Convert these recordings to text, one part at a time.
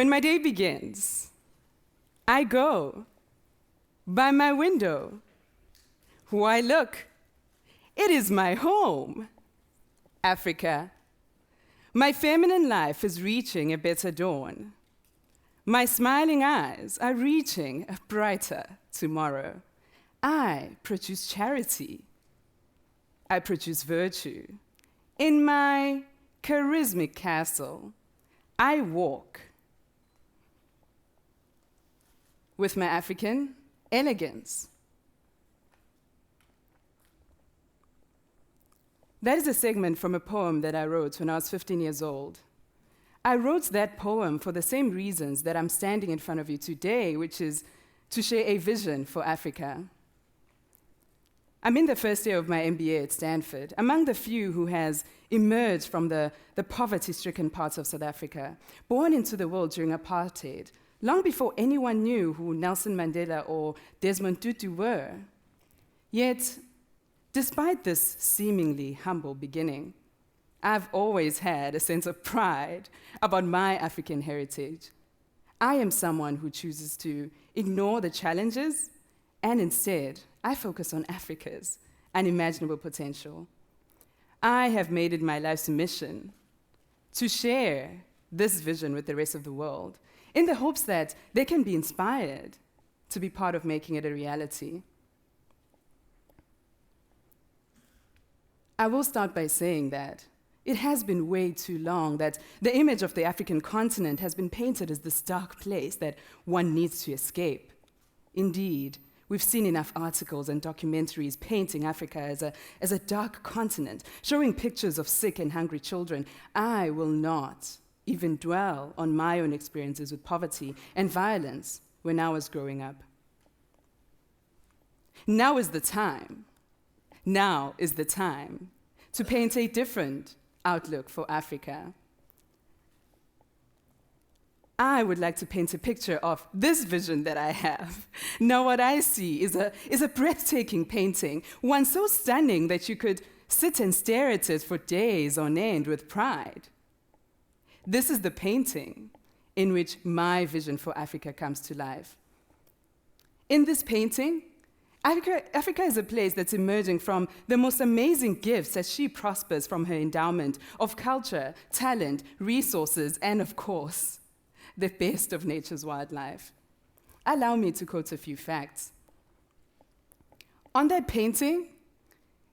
When my day begins, I go by my window. Why look? It is my home, Africa. My feminine life is reaching a better dawn. My smiling eyes are reaching a brighter tomorrow. I produce charity. I produce virtue. In my charismatic castle, I walk with my African elegance. That is a segment from a poem that I wrote when I was 15 years old. I wrote that poem for the same reasons that I'm standing in front of you today, which is to share a vision for Africa. I'm in the first year of my MBA at Stanford, among the few who has emerged from the poverty-stricken parts of South Africa, born into the world during apartheid, long before anyone knew who Nelson Mandela or Desmond Tutu were. Yet, despite this seemingly humble beginning, I've always had a sense of pride about my African heritage. I am someone who chooses to ignore the challenges, and instead, I focus on Africa's unimaginable potential. I have made it my life's mission to share this vision with the rest of the world in the hopes that they can be inspired to be part of making it a reality. I will start by saying that it has been way too long that the image of the African continent has been painted as this dark place that one needs to escape. Indeed, we've seen enough articles and documentaries painting Africa as a dark continent, showing pictures of sick and hungry children. I will not even dwell on my own experiences with poverty and violence when I was growing up. Now is the time to paint a different outlook for Africa. I would like to paint a picture of this vision that I have. Now what I see is a breathtaking painting, one so stunning that you could sit and stare at it for days on end with pride. This is the painting in which my vision for Africa comes to life. In this painting, Africa is a place that's emerging from the most amazing gifts as she prospers from her endowment of culture, talent, resources, and of course, the best of nature's wildlife. Allow me to quote a few facts. On that painting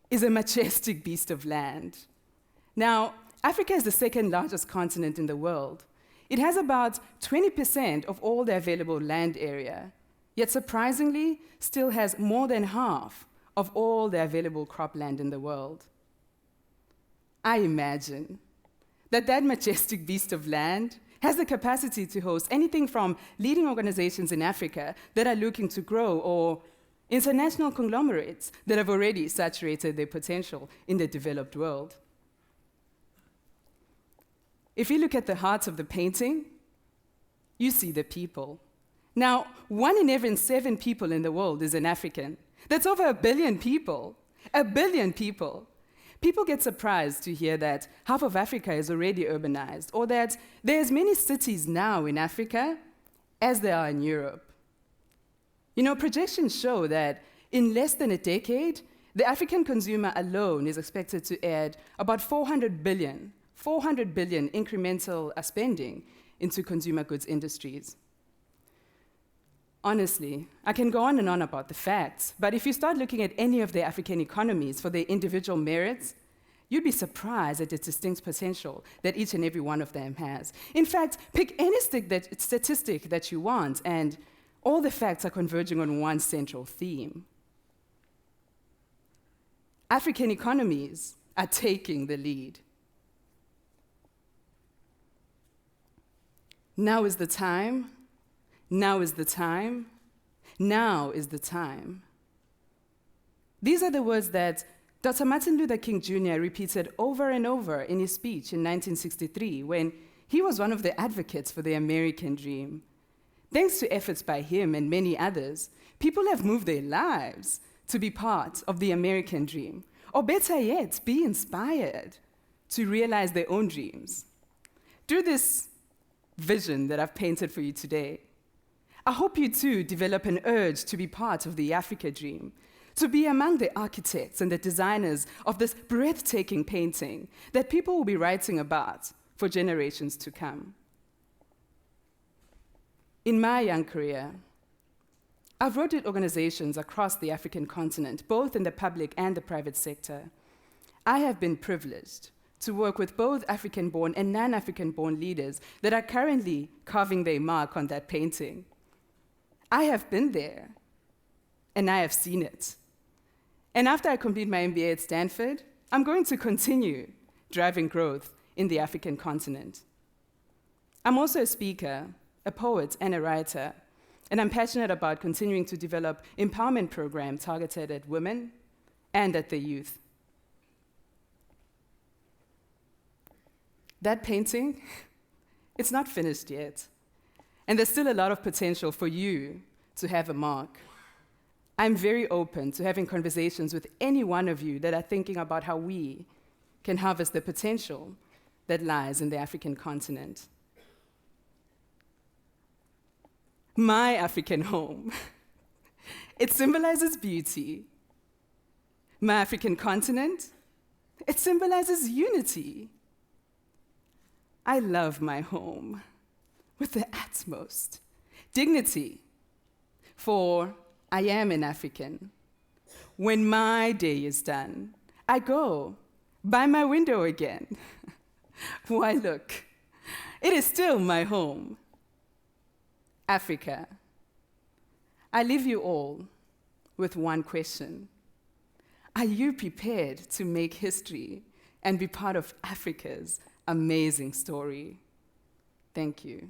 is a majestic beast of land. Now, Africa is the second largest continent in the world. It has about 20% of all the available land area, yet surprisingly, still has more than half of all the available cropland in the world. I imagine that majestic beast of land has the capacity to host anything from leading organizations in Africa that are looking to grow or international conglomerates that have already saturated their potential in the developed world. If you look at the heart of the painting, you see the people. Now, 1 in every 7 people in the world is an African. That's over 1 billion people. 1 billion people. People get surprised to hear that half of Africa is already urbanized, or that there are as many cities now in Africa as there are in Europe. You know, projections show that in less than a decade, the African consumer alone is expected to add about 400 billion incremental spending into consumer goods industries. Honestly, I can go on and on about the facts, but if you start looking at any of the African economies for their individual merits, you'd be surprised at the distinct potential that each and every one of them has. In fact, pick any statistic that you want, and all the facts are converging on one central theme. African economies are taking the lead. Now is the time. Now is the time. Now is the time. These are the words that Dr. Martin Luther King Jr. repeated over and over in his speech in 1963 when he was one of the advocates for the American dream. Thanks to efforts by him and many others, people have moved their lives to be part of the American dream, or better yet, be inspired to realize their own dreams. Through this vision that I've painted for you today. I hope you too develop an urge to be part of the Africa dream, to be among the architects and the designers of this breathtaking painting that people will be writing about for generations to come. In my young career, I've worked with organizations across the African continent, both in the public and the private sector. I have been privileged to work with both African-born and non-African-born leaders that are currently carving their mark on that painting. I have been there, and I have seen it. And after I complete my MBA at Stanford, I'm going to continue driving growth in the African continent. I'm also a speaker, a poet, and a writer, and I'm passionate about continuing to develop empowerment programs targeted at women and at the youth. That painting, it's not finished yet. And there's still a lot of potential for you to have a mark. I'm very open to having conversations with any one of you that are thinking about how we can harvest the potential that lies in the African continent. My African home. It symbolizes beauty. My African continent, it symbolizes unity. I love my home with the utmost dignity, for I am an African. When my day is done, I go by my window again. Why, look, it is still my home. Africa. I leave you all with one question. Are you prepared to make history and be part of Africa's amazing story? Thank you.